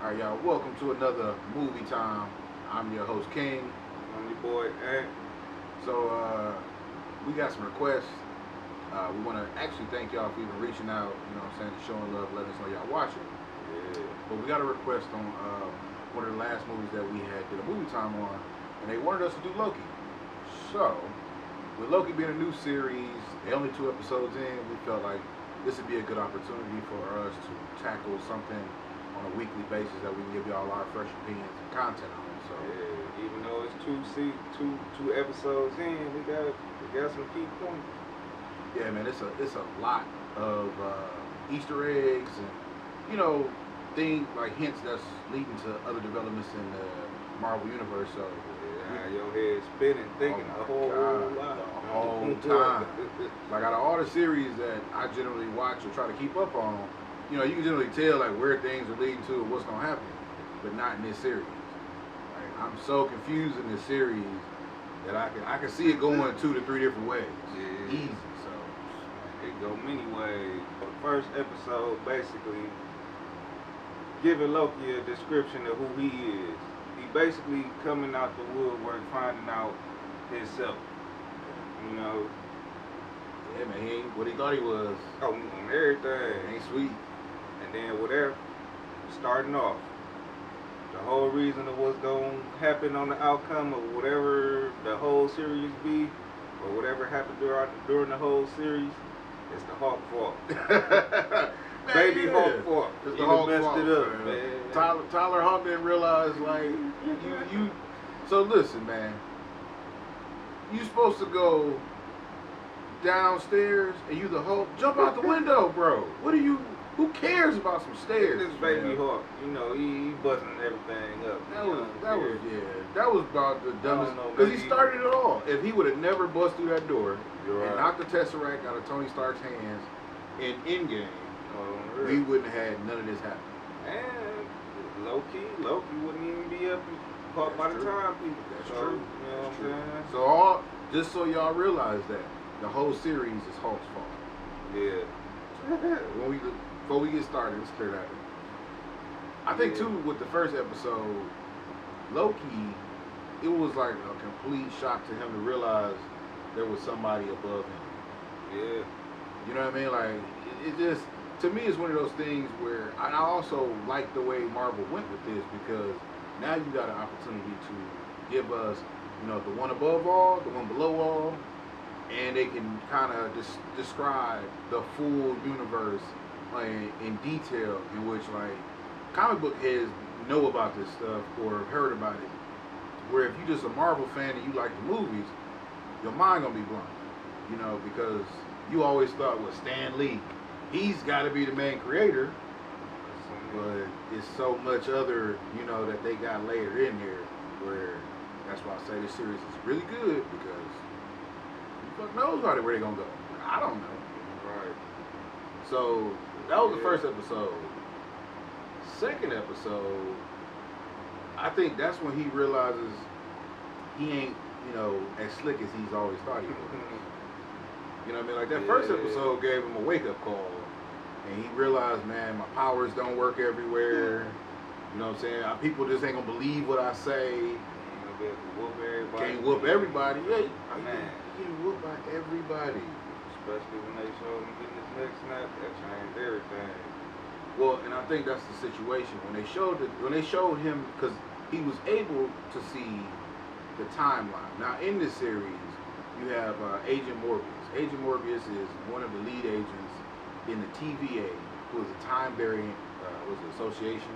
Alright, y'all, welcome to another movie time. I'm your host, King. I'm your boy, Ant. So, we got some requests. We want to actually thank y'all for even reaching out, showing love, letting us know y'all watching. Yeah. But we got a request on one of the last movies that we had did a movie time on, and they wanted us to do Loki. So, with Loki being a new series, they only 2 episodes in, we felt like this would be a good opportunity for us to tackle something on a weekly basis that we can give y'all our fresh opinions and content on. So Yeah, even though it's two episodes in, we got some key points. yeah, man, it's a lot of Easter eggs and things like hints that's leading to other developments in the Marvel universe. So Yeah, your head spinning, thinking oh a whole lot. the whole time. Like out of all the series that I generally watch or try to keep up on, you can generally tell like where things are leading to and what's gonna happen, but not in this series. Like, I'm so confused in this series that I can see it going 2 to 3 different ways. Yeah. Easy. So It go many ways. The first episode basically giving Loki a description of who he is. He basically coming out the woodwork, finding out himself. You know, yeah, man, he ain't what he thought he was. on everything. Ain't sweet. And then whatever, starting off, the whole reason of what's going to happen on the outcome of whatever the whole series be, or whatever happened during the whole series, it's the Hawk fault. Man, Baby yeah. Hawk fault. It's He the Hawk messed fault, it up, man. man. Tyler Hawk didn't realize like you. So listen, man. You supposed to go downstairs and you the Hulk. Jump out the window, bro. What are you? Who cares about some stairs? This Baby man? Hawk, he busting everything up. That was about the dumbest. Because he started it all. If he would have never bust through that door and knocked the Tesseract out of Tony Stark's hands in Endgame, we wouldn't have had none of this happen. And Loki wouldn't even be up caught by the time people. That's so, true. You know what I'm saying? So just so y'all realize that the whole series is Hulk's fault. Yeah. Before we get started, let's clear that up. I think too with the first episode, Loki, it was like a complete shock to him to realize there was somebody above him. Yeah. You know what I mean? Like it just to me it's one of those things where I also like the way Marvel went with this because now you got an opportunity to give us, the one above all, the one below all, and they can kind of describe the full universe in detail, in which like comic book heads know about this stuff or have heard about it. Where if you're just a Marvel fan and you like the movies, your mind gonna be blown, because you always thought, well, Stan Lee, he's got to be the main creator, but it's so much other, that they got layered in here. Where that's why I say this series is really good because who the fuck knows where they gonna go? I don't know. Right. So that was the first episode. Second episode, I think that's when he realizes he ain't, as slick as he's always thought he was. You know what I mean? Like that first episode gave him a wake up call, and he realized, man, my powers don't work everywhere. You know what I'm saying? People just ain't gonna believe what I say. Can't whoop everybody. Yeah, he get whooped by everybody. Especially when they showed him getting his neck snapped, that changed everything. Well, and I think that's the situation when they showed him because he was able to see the timeline. Now in this series, you have Agent Morbius. Agent Morbius is one of the lead agents in the TVA, who is a time variant association,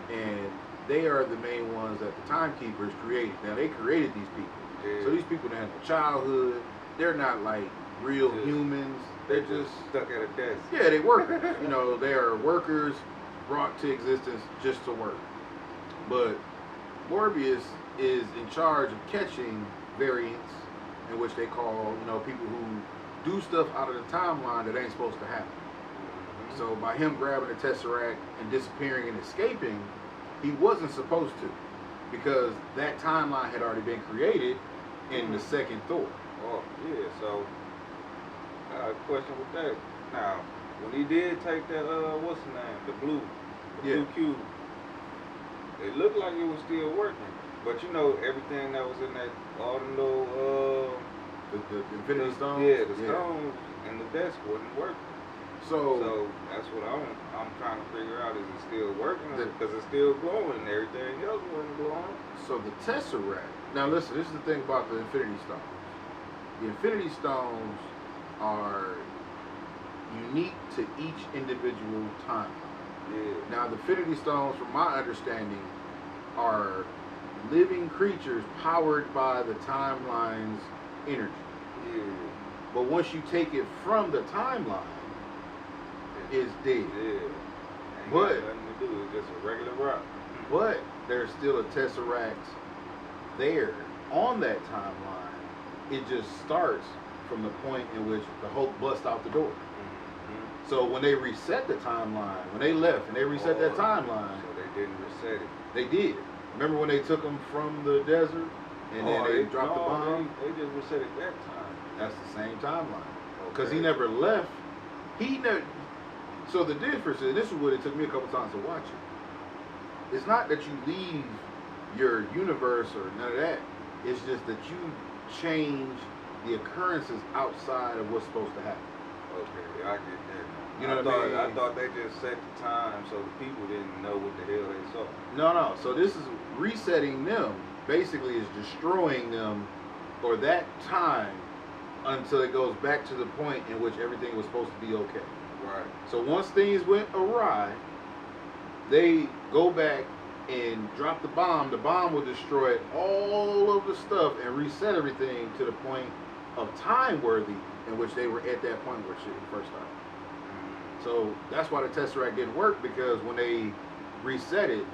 and they are the main ones that the Timekeepers created. Now they created these people, so these people don't have no childhood. They're not like real humans. They're just stuck at a desk. Yeah, they work. They are workers brought to existence just to work. But Morbius is in charge of catching variants, in which they call, people who do stuff out of the timeline that ain't supposed to happen. So by him grabbing the Tesseract and disappearing and escaping, he wasn't supposed to, because that timeline had already been created in the second Thor. Oh, yeah, so question with that. Now, when he did take that, what's the name? The blue cube. It looked like it was still working, but you know everything that was in that all the little The Infinity Stones. yeah, the stones and the desk wasn't working. So So that's what I'm trying to figure out. Is it still working? Because it's still glowing. And everything else wasn't glowing. So the Tesseract. Now listen, this is the thing about the Infinity Stones. The Infinity Stones are unique to each individual timeline. Yeah. Now the Infinity Stones, from my understanding, are living creatures powered by the timeline's energy. Yeah. But once you take it from the timeline, it's dead. Yeah. Ain't But got nothing to do. It's just a regular rock. But there's still a Tesseract there on that timeline. It just starts from the point in which the Hulk busts out the door. Mm-hmm. So when they reset the timeline, when they left and they reset that timeline, so they didn't reset it. They did. Remember when they took him from the desert and then they dropped the bomb? They just reset it that time. That's the same timeline. Because Okay. he never left. He never. So the difference is, this is what it took me a couple times to watch it. It's not that you leave your universe or none of that. It's just that you change the occurrences outside of what's supposed to happen. Okay, I get that. You know what I mean? I thought they just set the time so the people didn't know what the hell they saw. No. So this is resetting them. Basically, is destroying them or that time until it goes back to the point in which everything was supposed to be okay. Right. So once things went awry, they go back and drop the bomb. The bomb will destroy all of the stuff and reset everything to the point of time worthy in which they were at that point where shit first started. So that's why the Tesseract didn't work, because when they reset it,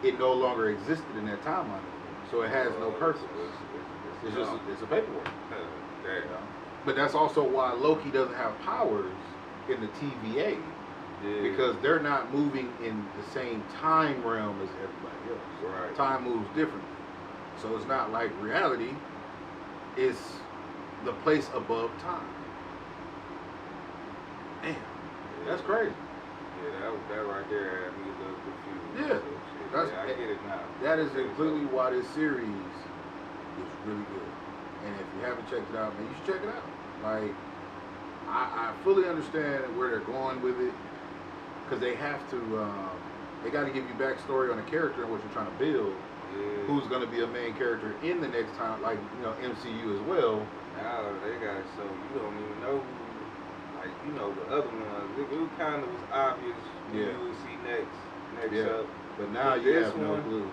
it no longer existed in that timeline anymore. So it has no purpose. It's just it's a paperwork. There you go. But that's also why Loki doesn't have powers in the TVA, because they're not moving in the same time realm as everybody else. Right. Time moves differently. So it's not like reality. It's the place above time. Damn. That's crazy. Yeah, that right there had me a little confused. Yeah. So, I get it now. That is completely why this series is really good. And if you haven't checked it out, man, you should check it out. Like, I fully understand where they're going with it, because they have to, they got to give you backstory on the character and what you're trying to build. Yeah. Who's going to be a main character in the next time, like, MCU as well. Now they got it so you don't even know who, like, the other ones. It kind of was obvious who you would see next up. But now you have no clue.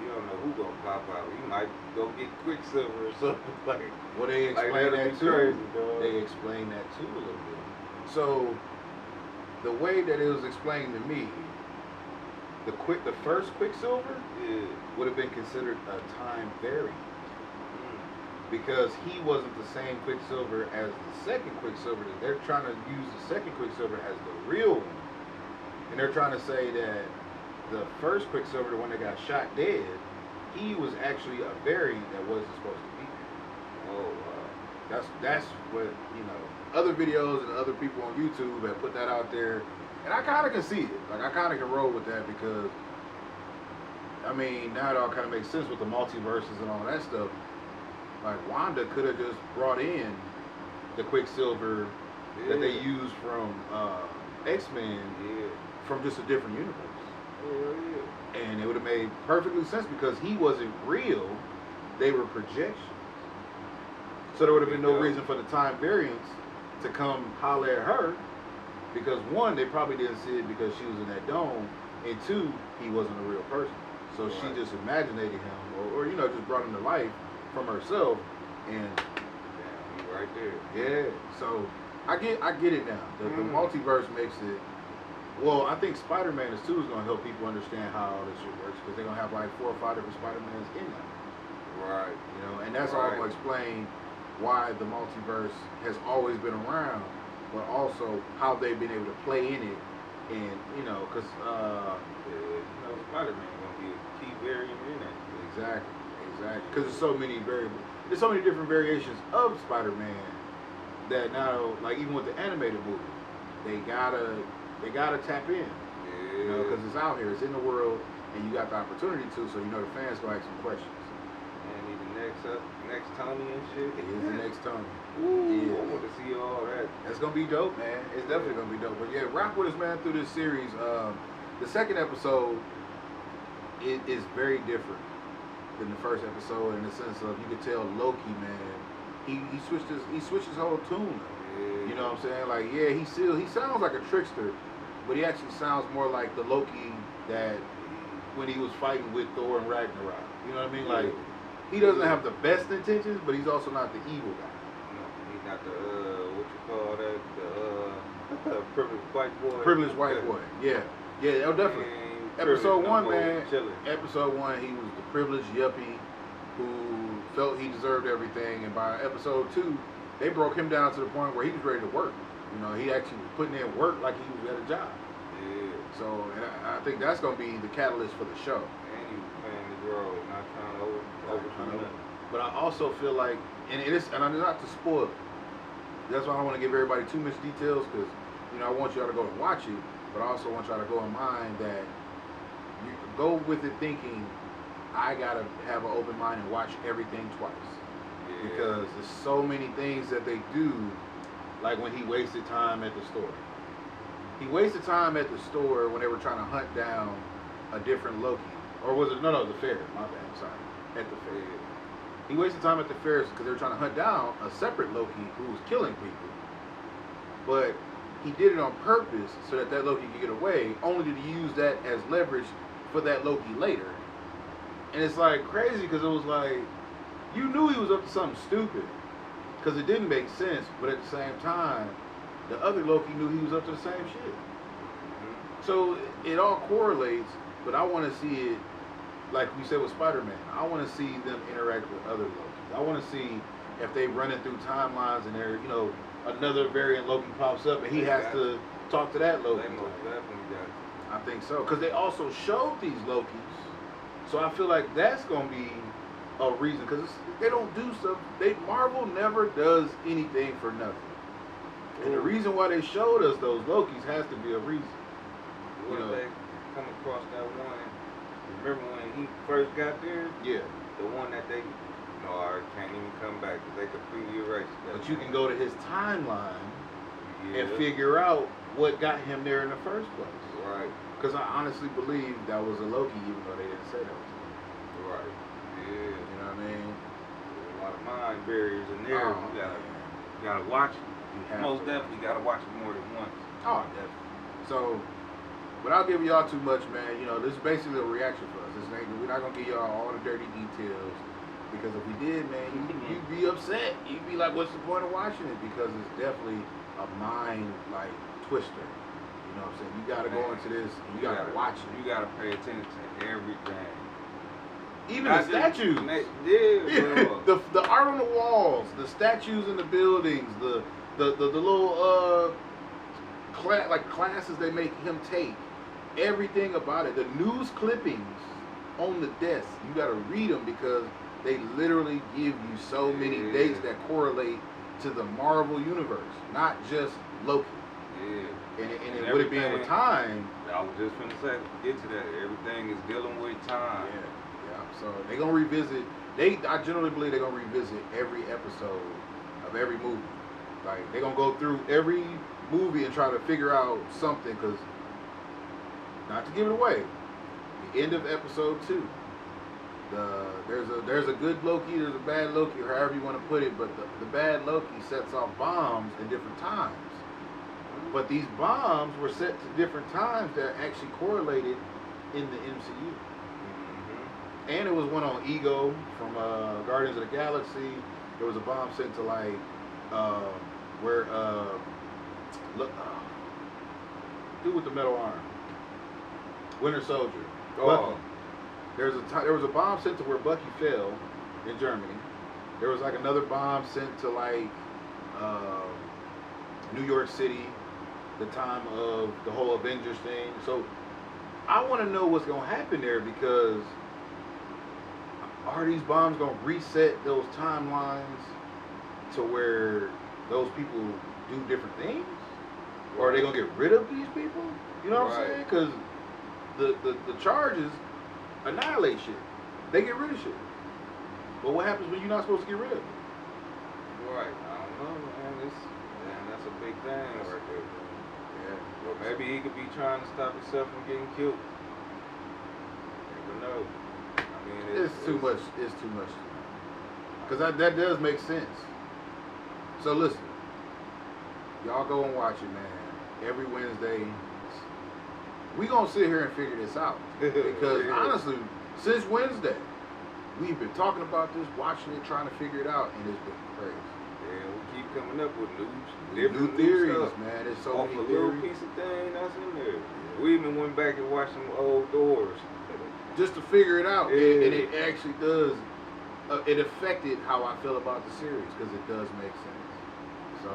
You don't know who gonna pop out. You might go get Quicksilver or something like. Well, they explain that too. Crazy, dog. They explain that too a little bit. So the way that it was explained to me, the first Quicksilver would have been considered a time variant, because he wasn't the same Quicksilver as the second Quicksilver. They're trying to use the second Quicksilver as the real one, and they're trying to say that the first Quicksilver, the one that got shot dead, he was actually a variant that wasn't supposed to be there. Oh wow. That's what other videos and other people on YouTube have put that out there, and I kind of can see it. Like, I kind of can roll with that, because I mean, now it all kind of makes sense with the multiverses and all that stuff. Like, Wanda could have just brought in the Quicksilver that they used from X-Men from just a different universe. And it would have made perfectly sense, because he wasn't real. They were projections. So there would have been no reason for the time variants to come holler at her, because one, they probably didn't see it because she was in that dome, and two, he wasn't a real person. So she just imaginated him, or just brought him to life from herself, and he right there. Yeah. So I get it now. The multiverse makes it. Well, I think Spider-Man is going to help people understand how all this shit works, because they're going to have like 4 or 5 different Spider-Mans in there. Right. And that's all going to explain why the multiverse has always been around, but also how they've been able to play in it, and because Spider-Man going to be a key variant in it. Exactly. Because there's so many variables. There's so many different variations of Spider-Man that now, like even with the animated movie, they gotta tap in. Because it's out here, it's in the world, and you got the opportunity to, so you know the fans gonna ask some questions. And he the next Tony and shit. He is the next Tony. Ooh, I want to see all that. That's gonna be dope, man. It's definitely gonna be dope. But yeah, rock with us, man, through this series. The second episode is very different than the first episode in the sense of you could tell Loki, man. He switched his whole tune. Yeah. You know what I'm saying? Like, yeah, he sounds like a trickster, but he actually sounds more like the Loki that when he was fighting with Thor and Ragnarok. You know what I mean? Like, he doesn't have the best intentions, but he's also not the evil guy. No, he's not the what you call that? The privileged white boy. Privileged white boy. Yeah, oh, definitely. Episode 1, man. Episode 1, he was the privileged yuppie who felt he deserved everything, and by episode 2, they broke him down to the point where he was ready to work. You know, he actually was putting in work like he was at a job. Yeah. So, and I think that's going to be the catalyst for the show. And he was playing his role, not trying to overdo nothing. But I also feel like, and I'm not to spoil it. That's why I don't want to give everybody too much details, because, you know, I want y'all to go and watch it, but I also want y'all to go in mind that you go with it thinking, I got to have an open mind and watch everything twice. Yeah. Because there's so many things that they do, like when he wasted time at the store. He wasted time at the store when they were trying to hunt down a different Loki. Or was it, no, the fair, my bad, I'm sorry, at the fair. He wasted time at the fair because they were trying to hunt down a separate Loki who was killing people. But he did it on purpose so that Loki could get away, only to use that as leverage for that Loki later. And it's like crazy because it was like, you knew he was up to something stupid because it didn't make sense, but at the same time, the other Loki knew he was up to the same shit. Mm-hmm. So it all correlates, but I want to see it, like we said with Spider-Man, I want to see them interact with other Lokis. I want to see if they run it through timelines and there, you know, another variant Loki pops up and he has to talk to that Loki. They most definitely got it. I think so, because they also showed these Lokis. So I feel like that's gonna be a reason, because they don't do stuff. Marvel never does anything for nothing. And the reason why they showed us those Lokis has to be a reason. What if they come across that one? Remember when he first got there? Yeah. The one that they can't even come back because they completely erased that. But you can go to his timeline and figure out what got him there in the first place. Right. Because I honestly believe that was a Loki, even though they didn't say that was him. Right. Yeah. You know what I mean? There's a lot of mind barriers in there. Oh, you gotta watch it. Most definitely gotta watch it more than once. Oh, definitely. So, without giving y'all too much, man, you know, this is basically a reaction for us. We're not gonna give y'all all the dirty details, because if we did, man, you'd be upset. You'd be like, what's the point of watching it? Because it's definitely a mind like twister. You know what I'm saying? You gotta go into this and you gotta watch it. You gotta pay attention to everything. Even the statues. Yeah, the art on the walls, the statues in the buildings, the little classes they make him take. Everything about it. The news clippings on the desk. You gotta read them because they literally give you so many dates that correlate to the Marvel universe, not just Loki. Yeah. And with it being with time. I was just finna say, get to that. Everything is dealing with time. Yeah. So they're gonna revisit. I generally believe they're gonna revisit every episode of every movie. Like they're gonna go through every movie and try to figure out something. Because, not to give it away, the end of episode 2. There's a good Loki, there's a bad Loki, or however you want to put it. But the bad Loki sets off bombs in different times. But these bombs were set to different times that actually correlated in the MCU. Mm-hmm. And it was one on Ego from Guardians of the Galaxy. There was a bomb sent to like where dude with the metal arm, Winter Soldier. Bucky. There was a bomb sent to where Bucky fell in Germany. There was like another bomb sent to like New York City, the time of the whole Avengers thing. So I want to know what's going to happen there, because are these bombs going to reset those timelines to where those people do different things? Or are they going to get rid of these people? You know what I'm saying? Because the charges annihilate shit. They get rid of shit. But what happens when you're not supposed to get rid of it? Right. I don't know, man. That's a big thing right there. Yeah. Or maybe he could be trying to stop himself from getting killed. Never know. I mean, It's too much. It's too much. Because that does make sense. So listen, y'all go and watch it, man. Every Wednesday. We gonna sit here and figure this out. Because honestly, since Wednesday, we've been talking about this, watching it, trying to figure it out, and it's been crazy. Yeah, we keep coming up with New theories, stuff. man. There's so Off many a theories. little piece of thing that's in there. We even went back and watched some old doors. Just to figure it out. Yeah. And it actually does. It affected how I feel about the series because it does make sense. So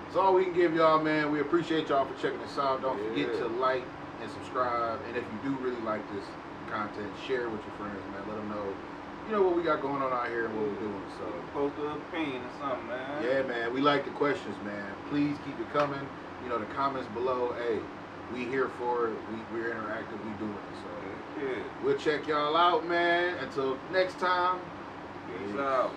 that's all we can give y'all, man. We appreciate y'all for checking us out. Don't forget to like and subscribe. And if you do really like this content, share it with your friends, man. Let them know, what we got going on out here and what we're doing. So Post an opinion or something, man. yeah, man. We like the questions, man. Please keep it coming. The comments below. Hey, we here for it. We're interactive. We doing it. So Yeah. we'll check y'all out, man. Until next time. Peace out.